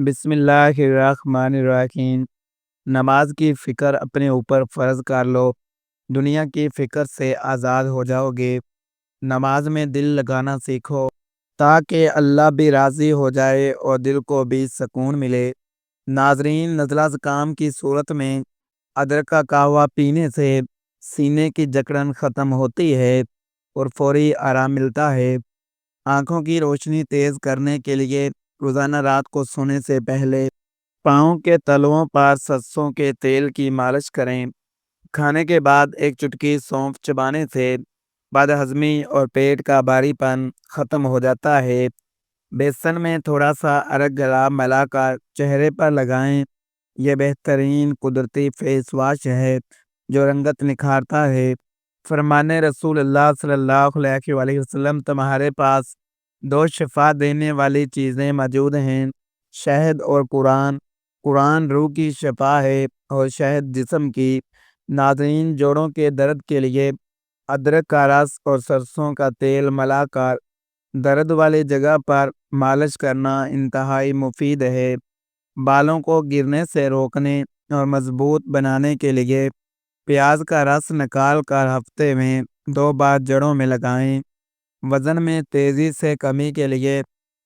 بسم اللہ الرحمن الرحیم۔ نماز کی فکر اپنے اوپر فرض کر لو، دنیا کی فکر سے آزاد ہو جاؤ گے۔ نماز میں دل لگانا سیکھو تاکہ اللہ بھی راضی ہو جائے اور دل کو بھی سکون ملے۔ ناظرین، نزلہ زکام کی صورت میں ادرک کا قہوہ پینے سے سینے کی جکڑن ختم ہوتی ہے اور فوری آرام ملتا ہے۔ آنکھوں کی روشنی تیز کرنے کے لیے روزانہ رات کو سونے سے پہلے پاؤں کے تلوؤں پر سرسوں کے تیل کی مالش کریں۔ کھانے کے بعد ایک چٹکی سونف چبانے سے بد ہضمی اور پیٹ کا بھاری پن ختم ہو جاتا ہے۔ بیسن میں تھوڑا سا ارگ گلاب ملا کر چہرے پر لگائیں۔ یہ بہترین قدرتی فیس واش ہے جو رنگت نکھارتا ہے۔ فرمان رسول اللہ صلی اللہ علیہ وآلہ وسلم، تمہارے پاس دو شفا دینے والی چیزیں موجود ہیں، شہد اور قرآن۔ قرآن روح کی شفا ہے اور شہد جسم کی۔ ناظرین، جوڑوں کے درد کے لیے ادرک کا رس اور سرسوں کا تیل ملا کر درد والی جگہ پر مالش کرنا انتہائی مفید ہے۔ بالوں کو گرنے سے روکنے اور مضبوط بنانے کے لیے پیاز کا رس نکال کر ہفتے میں 2 بار جڑوں میں لگائیں۔ وزن میں تیزی سے کمی کے لیے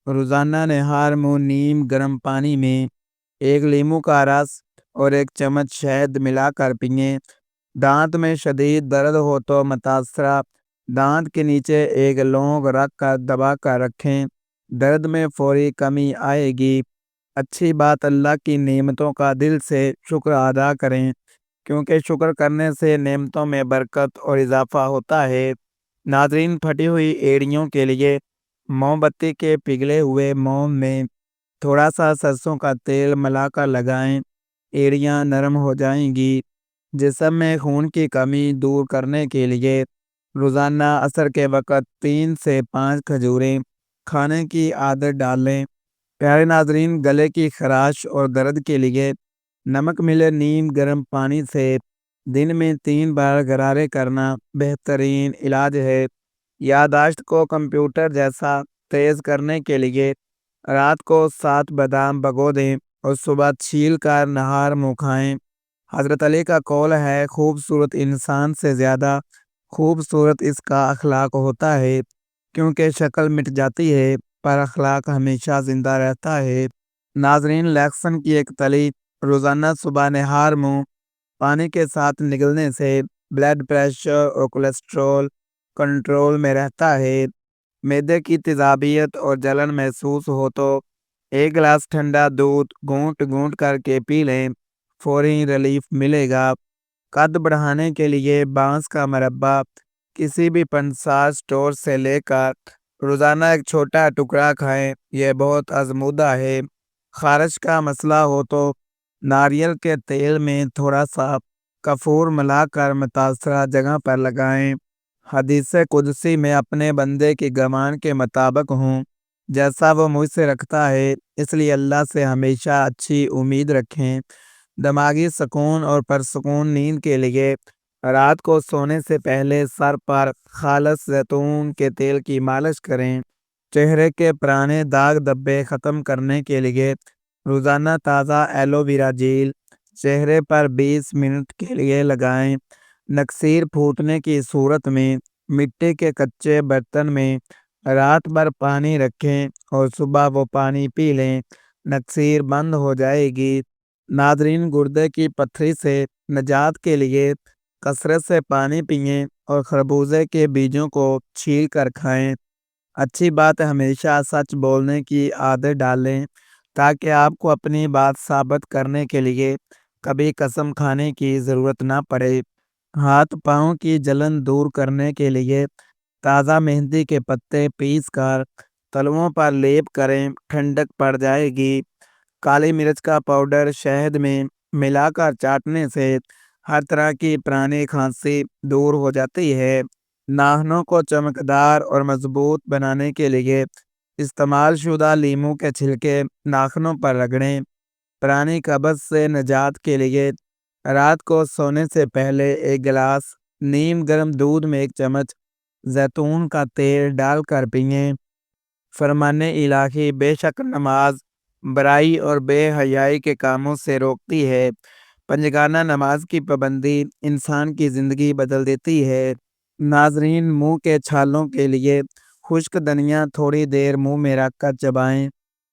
روزانہ نہار منہ نیم گرم پانی میں 1 لیموں کا رس اور 1 چمچ شہد ملا کر پئیں۔ دانت میں شدید درد ہو تو متاثرہ دانت کے نیچے 1 لونگ رکھ کر دبا کر رکھیں، درد میں فوری کمی آئے گی۔ اچھی بات، اللہ کی نعمتوں کا دل سے شکر ادا کریں، کیونکہ شکر کرنے سے نعمتوں میں برکت اور اضافہ ہوتا ہے۔ ناظرین، پھٹی ہوئی ایڑیوں کے لیے موم بتی کے پگھلے ہوئے موم میں تھوڑا سا سرسوں کا تیل ملا کر لگائیں، ایڑیاں نرم ہو جائیں گی۔ جسم میں خون کی کمی دور کرنے کے لیے روزانہ عصر کے وقت 3 سے 5 کھجوریں کھانے کی عادت ڈالیں۔ پیارے ناظرین، گلے کی خراش اور درد کے لیے نمک ملے نیم گرم پانی سے دن میں 3 بار غرارے کرنا بہترین علاج ہے۔ یادداشت کو کمپیوٹر جیسا تیز کرنے کے لیے رات کو 7 بادام بھگو دیں اور صبح چھیل کر نہار منہ کھائیں۔ حضرت علی کا قول ہے، خوبصورت انسان سے زیادہ خوبصورت اس کا اخلاق ہوتا ہے، کیونکہ شکل مٹ جاتی ہے پر اخلاق ہمیشہ زندہ رہتا ہے۔ ناظرین، لہسن کی 1 کلی روزانہ صبح نہار منہ پانی کے ساتھ نگلنے سے بلڈ پریشر اور کولیسٹرول کنٹرول میں رہتا ہے۔ معدے کی تیزابیت اور جلن محسوس ہو تو 1 گلاس ٹھنڈا دودھ گھونٹ گھونٹ کر کے پی لیں، فوری ریلیف ملے گا۔ قد بڑھانے کے لیے بانس کا مربع کسی بھی پنسار سٹور سے لے کر روزانہ 1 چھوٹا ٹکڑا کھائیں، یہ بہت آزمودہ ہے۔ خارش کا مسئلہ ہو تو ناریل کے تیل میں تھوڑا سا کافور ملا کر متاثرہ جگہ پر لگائیں۔ حدیث قدسی میں اپنے بندے کی گمان کے مطابق ہوں، جیسا وہ مجھ سے رکھتا ہے، اس لیے اللہ سے ہمیشہ اچھی امید رکھیں۔ دماغی سکون اور پرسکون نیند کے لیے رات کو سونے سے پہلے سر پر خالص زیتون کے تیل کی مالش کریں۔ چہرے کے پرانے داغ دھبے ختم کرنے کے لیے روزانہ تازہ ایلو ویرا جیل چہرے پر 20 منٹ کے لیے لگائیں۔ نکسیر پھوٹنے کی صورت میں مٹی کے کچے برتن میں رات بھر پانی رکھیں اور صبح وہ پانی پی لیں، نکسیر بند ہو جائے گی۔ ناظرین، گردے کی پتھری سے نجات کے لیے کثرت سے پانی پئیں اور خربوزے کے بیجوں کو چھیل کر کھائیں۔ اچھی بات، ہمیشہ سچ بولنے کی عادت ڈالیں تاکہ آپ کو اپنی بات ثابت کرنے کے لیے کبھی قسم کھانے کی ضرورت نہ پڑے۔ ہاتھ پاؤں کی جلن دور کرنے کے لیے تازہ مہندی کے پتے پیس کر تلوؤں پر لیپ کریں، ٹھنڈک پڑ جائے گی۔ کالی مرچ کا پاؤڈر شہد میں ملا کر چاٹنے سے ہر طرح کی پرانی کھانسی دور ہو جاتی ہے۔ ناخنوں کو چمکدار اور مضبوط بنانے کے لیے استعمال شدہ لیموں کے چھلکے ناخنوں پر رگڑیں۔ پرانی قبض سے نجات کے لیے رات کو سونے سے پہلے 1 گلاس نیم گرم دودھ میں 1 چمچ زیتون کا تیل ڈال کر پئیں۔ فرمان الہی، بے شک نماز برائی اور بے حیائی کے کاموں سے روکتی ہے۔ پنجگانہ نماز کی پابندی انسان کی زندگی بدل دیتی ہے۔ ناظرین، منہ کے چھالوں کے لیے خشک دھنیا تھوڑی دیر منہ میں رکھ کر چبائیں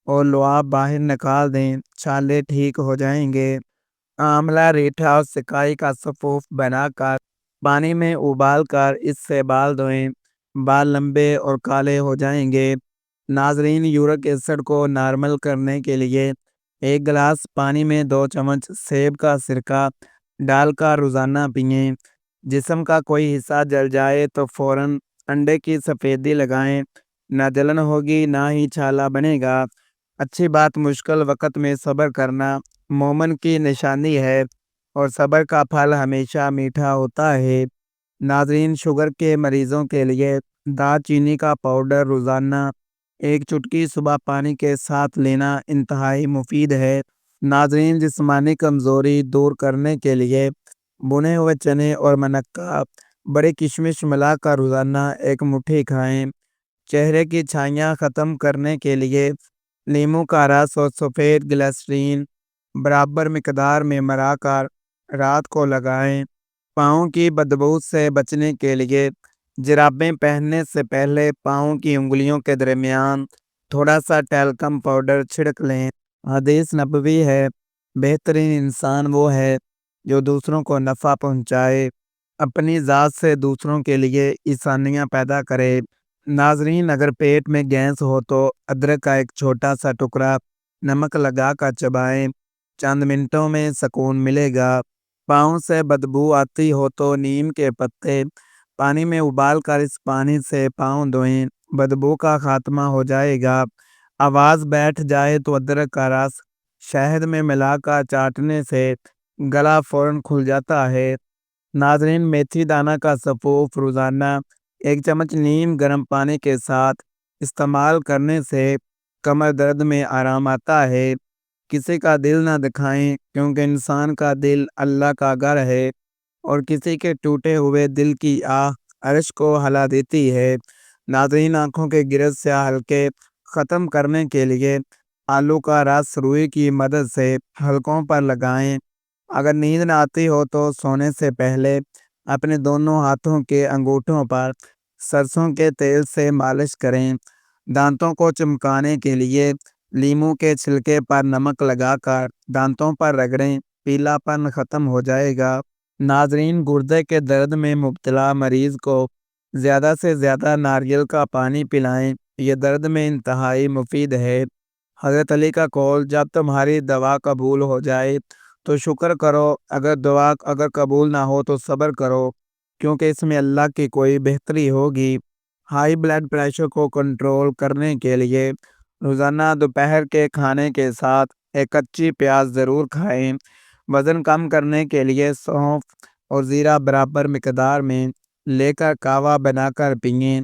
اور لعاب باہر نکال دیں، چھالے ٹھیک ہو جائیں گے۔ آملہ، ریٹھا اور سکائی کا سفوف بنا کر پانی میں ابال کر اس سے بال دھوئیں، بال لمبے اور کالے ہو جائیں گے۔ ناظرین، یورک ایسڈ کو نارمل کرنے کے لیے ایک گلاس پانی میں 2 چمچ سیب کا سرکہ ڈال کر روزانہ پئیں۔ جسم کا کوئی حصہ جل جائے تو فوراً انڈے کی سفیدی لگائیں، نہ جلن ہوگی نہ ہی چھالا بنے گا۔ اچھی بات، مشکل وقت میں صبر کرنا مومن کی نشانی ہے اور صبر کا پھل ہمیشہ میٹھا ہوتا ہے۔ ناظرین، شوگر کے مریضوں کے لیے دار چینی کا پاؤڈر روزانہ 1 چٹکی صبح پانی کے ساتھ لینا انتہائی مفید ہے۔ ناظرین، جسمانی کمزوری دور کرنے کے لیے بنے ہوئے چنے اور منقع بڑی کشمش ملا کر روزانہ 1 مٹھی کھائیں۔ چہرے کی چھائیاں ختم کرنے کے لیے لیموں کا رس اور سفید گلسرین برابر مقدار میں ملا کر رات کو لگائیں۔ پاؤں کی بدبو سے بچنے کے لیے جرابیں پہننے سے پہلے پاؤں کی انگلیوں کے درمیان تھوڑا سا ٹیلکم پاؤڈر چھڑک لیں۔ حدیث نبوی ہے، بہترین انسان وہ ہے جو دوسروں کو نفع پہنچائے، اپنی ذات سے دوسروں کے لیے آسانیاں پیدا کرے۔ ناظرین، اگر پیٹ میں گیس ہو تو ادرک کا ایک چھوٹا سا ٹکڑا نمک لگا کر چبائیں، چند منٹوں میں سکون ملے گا۔ پاؤں سے بدبو آتی ہو تو نیم کے پتے پانی میں ابال کر اس پانی سے پاؤں دھوئیں، بدبو کا خاتمہ ہو جائے گا۔ آواز بیٹھ جائے تو ادرک کا رس شہد میں ملا کر چاٹنے سے گلا فوراً کھل جاتا ہے۔ ناظرین، میتھی دانہ کا سفوف روزانہ 1 چمچ نیم گرم پانی کے ساتھ استعمال کرنے سے کمر درد میں آرام آتا ہے۔ کسی کا دل نہ دکھائیں، کیونکہ انسان کا دل اللہ کا گھر ہے اور کسی کے ٹوٹے ہوئے دل کی آہ عرش کو ہلا دیتی ہے۔ ناظرین، آنکھوں کے گرد سے ہلکے ختم کرنے کے لیے آلو کا رس روئی کی مدد سے حلقوں پر لگائیں۔ اگر نیند نہ آتی ہو تو سونے سے پہلے اپنے دونوں ہاتھوں کے انگوٹھوں پر سرسوں کے تیل سے مالش کریں۔ دانتوں کو چمکانے کے لیے لیموں کے چھلکے پر نمک لگا کر دانتوں پر رگڑیں، پیلا پن ختم ہو جائے گا۔ ناظرین، گردے کے درد میں مبتلا مریض کو زیادہ سے زیادہ ناریل کا پانی پلائیں، یہ درد میں انتہائی مفید ہے۔ حضرت علی کا قول، جب تمہاری دعا قبول ہو جائے تو شکر کرو، اگر دعا قبول نہ ہو تو صبر کرو، کیونکہ اس میں اللہ کی کوئی بہتری ہوگی۔ ہائی بلڈ پریشر کو کنٹرول کرنے کے لیے روزانہ دوپہر کے کھانے کے ساتھ 1 کچی پیاز ضرور کھائیں۔ وزن کم کرنے کے لیے سونف اور زیرہ برابر مقدار میں لے کر کہوہ بنا کر پئیں،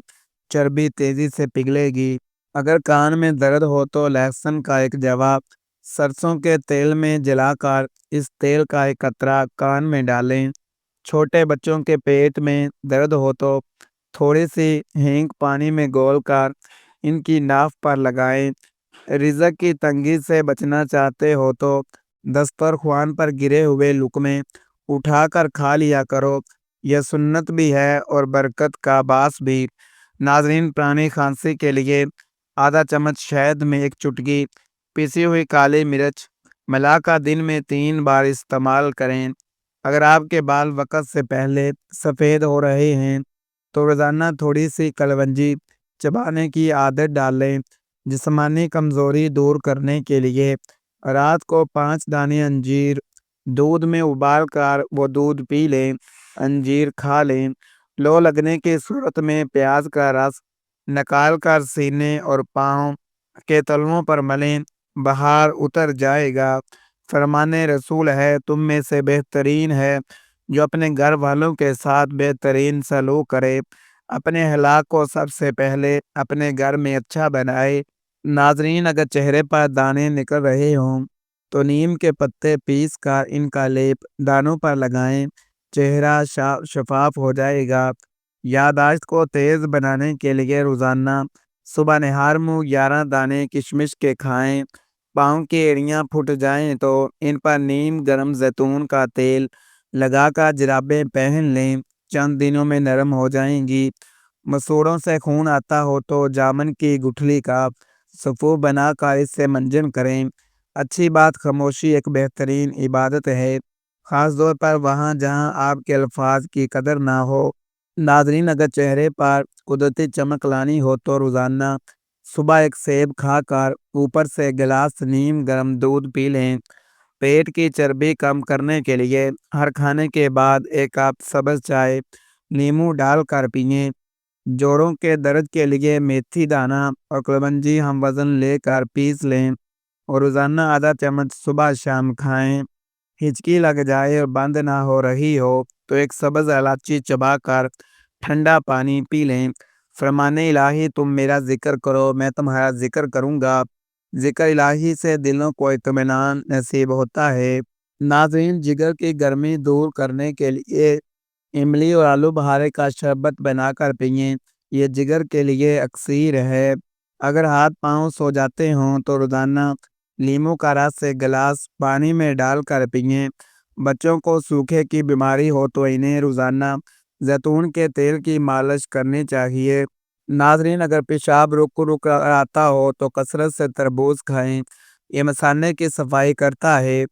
چربی تیزی سے پگھلے گی۔ اگر کان میں درد ہو تو لہسن کا ایک جواب سرسوں کے تیل میں جلا کر اس تیل کا ایک قطرہ کان میں ڈالیں۔ چھوٹے بچوں کے پیٹ میں درد ہو تو تھوڑی سی ہینگ پانی میں گول کر ان کی ناف پر لگائیں۔ رزق کی تنگی سے بچنا چاہتے ہو تو دسترخوان پر گرے ہوئے لقمے اٹھا کر کھا لیا کرو، یہ سنت بھی ہے اور برکت کا باعث بھی۔ ناظرین، پرانی کھانسی کے لیے آدھا چمچ شہد میں 1 چٹکی پیسی ہوئی کالی مرچ ملا کر دن میں 3 بار استعمال کریں۔ اگر آپ کے بال وقت سے پہلے سفید ہو رہے ہیں تو روزانہ تھوڑی سی کلونجی چبانے کی عادت ڈالیں۔ جسمانی کمزوری دور کرنے کے لیے رات کو 5 دانے انجیر دودھ میں ابال کر وہ دودھ پی لیں، انجیر کھا لیں۔ لو لگنے کی صورت میں پیاز کا رس نکال کر سینے اور پاؤں کے تلووں پر ملیں، بخار اتر جائے گا۔ فرمان رسول ہے، تم میں سے بہترین ہے جو اپنے گھر والوں کے ساتھ بہترین سلوک کرے، اپنے ہلاک کو سب سے پہلے اپنے گھر میں اچھا بنائے۔ ناظرین، اگر چہرے پر دانے نکل رہے ہوں تو نیم کے پتے پیس کر ان کا لیپ دانوں پر لگائیں، چہرہ شفاف ہو جائے گا۔ یادداشت کو تیز بنانے کے لیے روزانہ صبح نہار منہ 11 دانے کشمش کے کھائیں، پاؤں کی ایڑیاں پھٹ جائیں تو ان پر نیم گرم زیتون کا تیل لگا کر جرابیں پہن لیں، چند دنوں میں نرم ہو جائیں گی۔ مسوڑوں سے خون آتا ہو تو جامن کی گٹھلی کا سفو بنا کر اس سے منجن کریں۔ اچھی بات خاموشی ایک بہترین عبادت ہے، خاص طور پر وہاں جہاں آپ کے الفاظ کی قدر نہ ہو۔ ناظرین، اگر چہرے پر قدرتی چمک لانی ہو تو روزانہ صبح ایک سیب کھا کر اوپر سے گلاس نیم گرم دودھ پی لیں۔ پیٹ کی چربی کم کرنے کے لیے ہر کھانے کے بعد ایک کپ سبز چائے نیمبو ڈال کر پئیں۔ جوڑوں کے درد کے لیے میتھی دانہ اور کلونجی ہم وزن لے کر پیس لیں اور روزانہ آدھا چمچ صبح شام کھائیں۔ ہچکی لگ جائے اور بند نہ ہو رہی ہو تو ایک سبز الائچی چبا کر ٹھنڈا پانی پی لیں۔ فرمان الہی تم میرا ذکر کرو میں تمہارا ذکر کروں گا، ذکر الہی سے دلوں کو اطمینان نصیب ہوتا ہے۔ ناظرین، جگر کی گرمی دور کرنے کے لیے املی اور آلو بخارے کا شربت بنا کر پئیں، یہ جگر کے لیے اکسیر ہے۔ اگر ہاتھ پاؤں سو جاتے ہوں تو روزانہ لیموں کا رس ایک گلاس پانی میں ڈال کر پئیں۔ بچوں کو سوکھے کی بیماری ہو تو انہیں روزانہ زیتون کے تیل کی مالش کرنی چاہیے۔ ناظرین، اگر پیشاب رک رک آتا ہو تو کثرت سے تربوز کھائیں، یہ مثانے کی صفائی کرتا ہے۔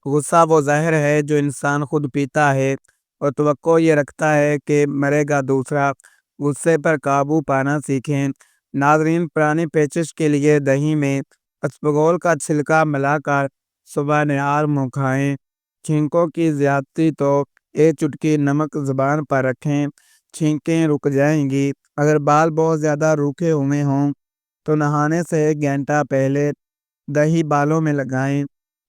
غصہ وہ زہر ہے جو انسان خود پیتا ہے اور توقع یہ رکھتا ہے کہ مرے گا دوسرا۔ غصے پر قابو پانا سیکھیں۔ ناظرین، پرانی پیچش کے لیے دہی میں اسپغول کا چھلکا ملا کر صبح نہار منہ کھائیں۔ چھینکوں کی زیادتی تو ایک چٹکی نمک زبان پر رکھیں، چھینکیں رک جائیں گی۔ اگر بال بہت زیادہ روکھے ہوئے ہوں تو نہانے سے 1 گھنٹہ پہلے دہی بالوں میں لگائیں۔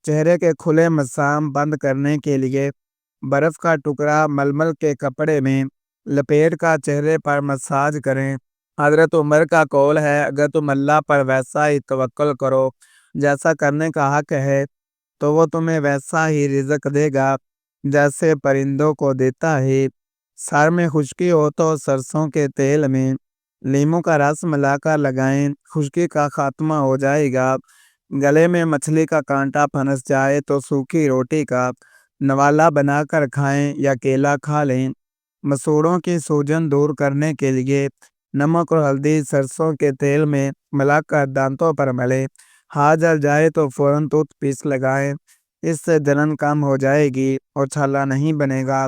چہرے کے کھلے مسام بند کرنے کے لیے برف کا ٹکڑا ململ کے کپڑے میں لپیٹ کر چہرے پر مساج کریں۔ حضرت عمر کا قول ہے، اگر تم اللہ پر ویسا ہی توکل کرو جیسا کرنے کا حق ہے تو وہ تمہیں ویسا ہی رزق دے گا جیسے پرندوں کو دیتا ہے۔ سر میں خشکی ہو تو سرسوں کے تیل میں لیموں کا رس ملا کر لگائیں، خشکی کا خاتمہ ہو جائے گا۔ گلے میں مچھلی کا کانٹا پھنس جائے تو سوکھی روٹی کا نوالا بنا کر کھائیں یا کیلا کھا لیں۔ مسوڑوں کی سوجن دور کرنے کے لیے نمک اور ہلدی سرسوں کے تیل میں ملا کر دانتوں پر ملیں۔ ہاتھ جل جائے تو فوراً ٹوتھ پیس لگائیں، اس سے جلن کم ہو جائے گی اور چھالا نہیں بنے گا۔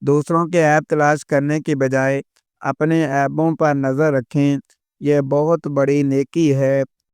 دوسروں کے عیب تلاش کرنے کی بجائے اپنے عیبوں پر نظر رکھیں، یہ بہت بڑی نیکی ہے۔